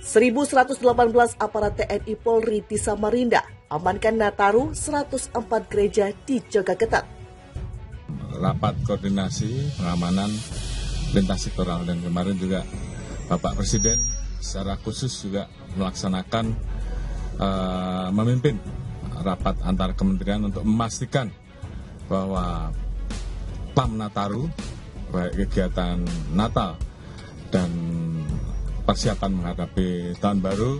1.118 aparat TNI Polri di Samarinda amankan Nataru 104 gereja dijaga ketat. Rapat koordinasi pengamanan lintas sektoral dan kemarin juga Bapak Presiden secara khusus juga melaksanakan memimpin rapat antar kementerian untuk memastikan bahwa PAM Nataru, baik kegiatan Natal dan persiapan menghadapi tahun baru,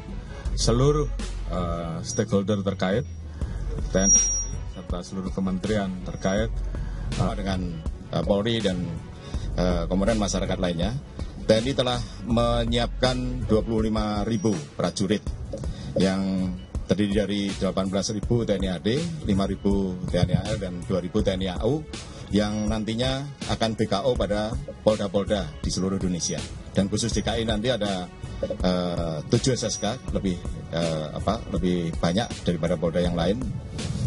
seluruh stakeholder terkait, TNI serta seluruh kementerian terkait dengan Polri dan komponen masyarakat lainnya, TNI telah menyiapkan 25.000 prajurit yang terdiri dari 18.000 TNI AD, 5.000 TNI AL, dan 2.000 TNI AU yang nantinya akan BKO pada polda-polda di seluruh Indonesia. Dan khusus DKI nanti ada 7 SSK, lebih banyak daripada polda yang lain.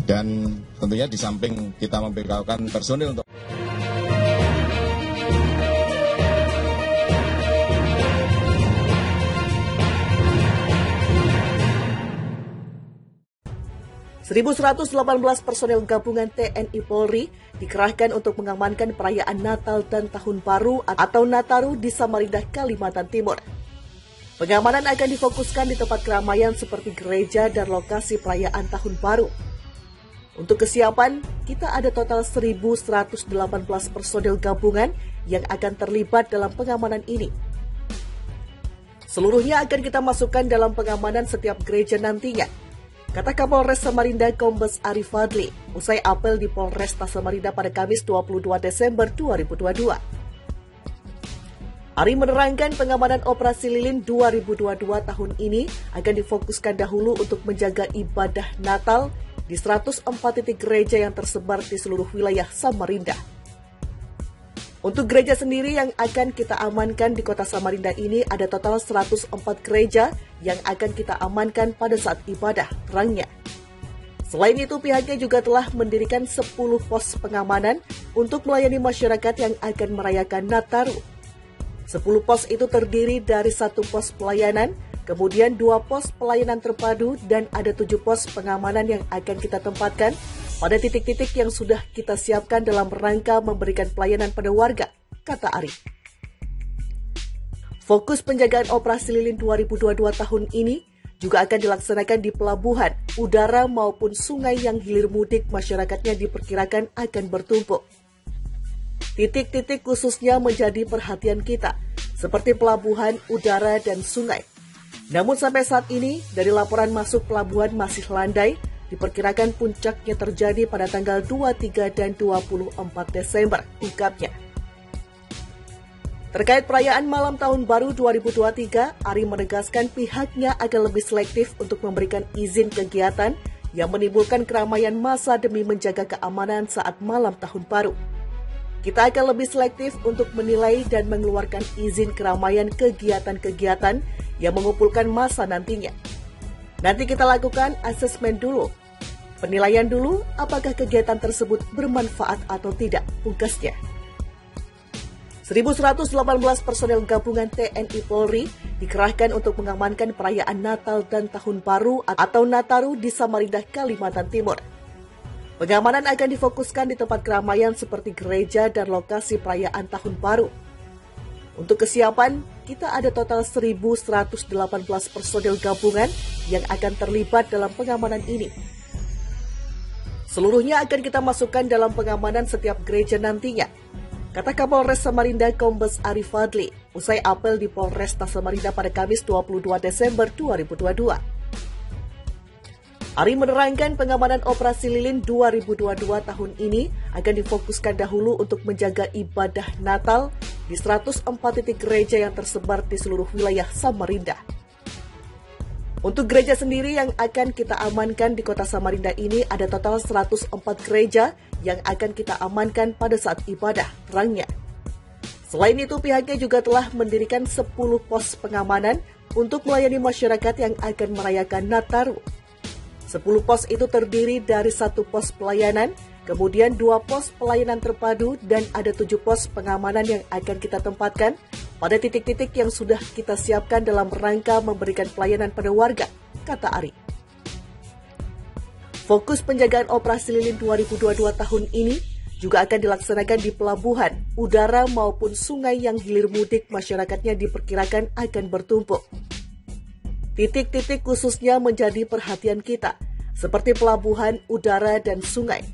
Dan tentunya di samping kita membekaukan personil untuk 1.118 personel gabungan TNI Polri dikerahkan untuk mengamankan perayaan Natal dan Tahun Baru atau Nataru di Samarinda, Kalimantan Timur. Pengamanan akan difokuskan di tempat keramaian seperti gereja dan lokasi perayaan Tahun Baru. Untuk kesiapan, kita ada total 1.118 personel gabungan yang akan terlibat dalam pengamanan ini. Seluruhnya akan kita masukkan dalam pengamanan setiap gereja nantinya, kata Kapolres Samarinda Kombes Ari Fadli usai apel di Polresta Samarinda pada Kamis 22 Desember 2022. Ari menerangkan pengamanan operasi lilin 2022 tahun ini akan difokuskan dahulu untuk menjaga ibadah Natal di 104 titik gereja yang tersebar di seluruh wilayah Samarinda. Untuk gereja sendiri yang akan kita amankan di kota Samarinda ini ada total 104 gereja yang akan kita amankan pada saat ibadah, terangnya. Selain itu, pihaknya juga telah mendirikan 10 pos pengamanan untuk melayani masyarakat yang akan merayakan Nataru. 10 pos itu terdiri dari 1 pos pelayanan, kemudian 2 pos pelayanan terpadu, dan ada 7 pos pengamanan yang akan kita tempatkan pada titik-titik yang sudah kita siapkan dalam rangka memberikan pelayanan pada warga, kata Ari. Fokus penjagaan operasi lilin 2022 tahun ini juga akan dilaksanakan di pelabuhan, udara maupun sungai yang hilir mudik masyarakatnya diperkirakan akan bertumpuk. Titik-titik khususnya menjadi perhatian kita, seperti pelabuhan, udara, dan sungai. Namun sampai saat ini, dari laporan masuk pelabuhan masih landai, diperkirakan puncaknya terjadi pada tanggal 23 dan 24 Desember, ungkapnya. Terkait perayaan malam Tahun Baru 2023, Ari menegaskan pihaknya akan lebih selektif untuk memberikan izin kegiatan yang menimbulkan keramaian massa demi menjaga keamanan saat malam Tahun Baru. Kita akan lebih selektif untuk menilai dan mengeluarkan izin keramaian kegiatan-kegiatan yang mengumpulkan massa nantinya. Nanti kita lakukan asesmen dulu, penilaian dulu apakah kegiatan tersebut bermanfaat atau tidak, pungkasnya. 1.118 personel gabungan TNI Polri dikerahkan untuk mengamankan perayaan Natal dan Tahun Baru atau Nataru di Samarinda, Kalimantan Timur. Pengamanan akan difokuskan di tempat keramaian seperti gereja dan lokasi perayaan Tahun Baru. Untuk kesiapan, kita ada total 1.118 personel gabungan yang akan terlibat dalam pengamanan ini. Seluruhnya akan kita masukkan dalam pengamanan setiap gereja nantinya, kata Kapolres Samarinda Kombes Ari Fadli usai apel di Polresta Samarinda pada Kamis 22 Desember 2022. Ari menerangkan pengamanan operasi lilin 2022 tahun ini akan difokuskan dahulu untuk menjaga ibadah Natal di 104 titik gereja yang tersebar di seluruh wilayah Samarinda. Untuk gereja sendiri yang akan kita amankan di kota Samarinda ini ada total 104 gereja yang akan kita amankan pada saat ibadah, terangnya. Selain itu, pihaknya juga telah mendirikan 10 pos pengamanan untuk melayani masyarakat yang akan merayakan Nataru. 10 pos itu terdiri dari 1 pos pelayanan, kemudian 2 pos pelayanan terpadu, dan ada 7 pos pengamanan yang akan kita tempatkan pada titik-titik yang sudah kita siapkan dalam rangka memberikan pelayanan pada warga, kata Ari. Fokus penjagaan operasi lilin 2022 tahun ini juga akan dilaksanakan di pelabuhan, udara maupun sungai yang hilir mudik masyarakatnya diperkirakan akan bertumpuk. Titik-titik khususnya menjadi perhatian kita, seperti pelabuhan, udara, dan sungai.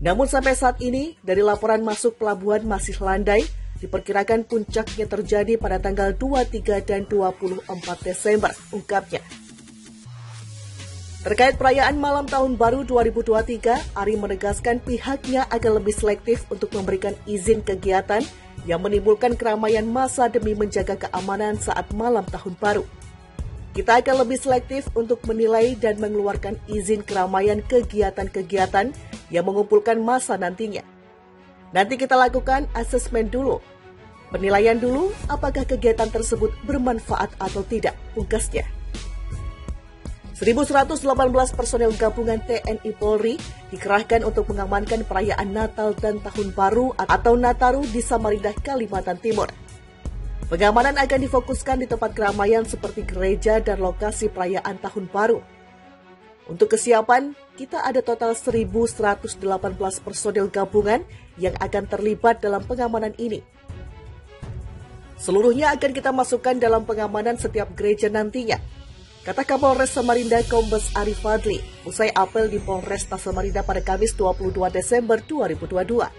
Namun sampai saat ini, dari laporan masuk pelabuhan masih landai, diperkirakan puncaknya terjadi pada tanggal 23 dan 24 Desember, ungkapnya. Terkait perayaan Malam Tahun Baru 2023, Ari menegaskan pihaknya akan lebih selektif untuk memberikan izin kegiatan yang menimbulkan keramaian massa demi menjaga keamanan saat Malam Tahun Baru. Kita akan lebih selektif untuk menilai dan mengeluarkan izin keramaian kegiatan-kegiatan yang mengumpulkan massa nantinya. Nanti kita lakukan asesmen dulu. Penilaian dulu apakah kegiatan tersebut bermanfaat atau tidak, pungkasnya. 1.118 personel gabungan TNI Polri dikerahkan untuk mengamankan perayaan Natal dan Tahun Baru atau Nataru di Samarinda, Kalimantan Timur. Pengamanan akan difokuskan di tempat keramaian seperti gereja dan lokasi perayaan Tahun Baru. Untuk kesiapan, kita ada total 1.118 personel gabungan yang akan terlibat dalam pengamanan ini. Seluruhnya akan kita masukkan dalam pengamanan setiap gereja nantinya, kata Kapolres Samarinda Kombes Ari Fadli, usai apel di Polresta Samarinda pada Kamis 22 Desember 2022.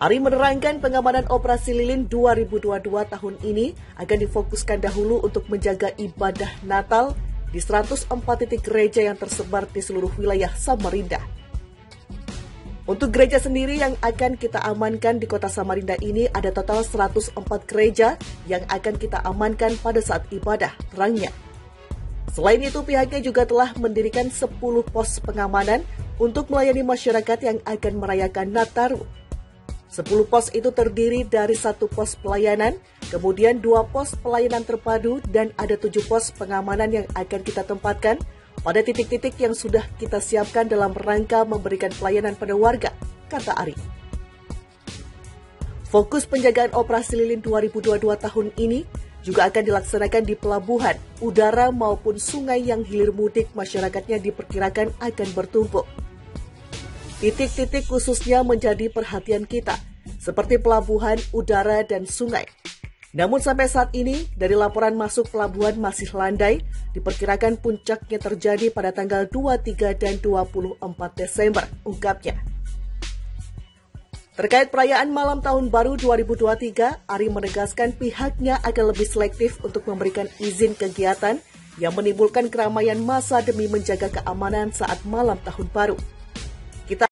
Ari menerangkan pengamanan operasi lilin 2022 tahun ini akan difokuskan dahulu untuk menjaga ibadah Natal di 104 titik gereja yang tersebar di seluruh wilayah Samarinda. Untuk gereja sendiri yang akan kita amankan di kota Samarinda ini ada total 104 gereja yang akan kita amankan pada saat ibadah, terangnya. Selain itu, pihaknya juga telah mendirikan 10 pos pengamanan untuk melayani masyarakat yang akan merayakan Nataru. 10 pos itu terdiri dari 1 pos pelayanan, kemudian 2 pos pelayanan terpadu, dan ada 7 pos pengamanan yang akan kita tempatkan pada titik-titik yang sudah kita siapkan dalam rangka memberikan pelayanan pada warga, kata Ari. Fokus penjagaan operasi lilin 2022 tahun ini juga akan dilaksanakan di pelabuhan, udara maupun sungai yang hilir mudik masyarakatnya diperkirakan akan bertumpuk. Titik-titik khususnya menjadi perhatian kita, seperti pelabuhan, udara, dan sungai. Namun sampai saat ini, dari laporan masuk pelabuhan masih landai, diperkirakan puncaknya terjadi pada tanggal 23 dan 24 Desember, ungkapnya. Terkait perayaan Malam Tahun Baru 2023, Ari menegaskan pihaknya akan lebih selektif untuk memberikan izin kegiatan yang menimbulkan keramaian massa demi menjaga keamanan saat Malam Tahun Baru.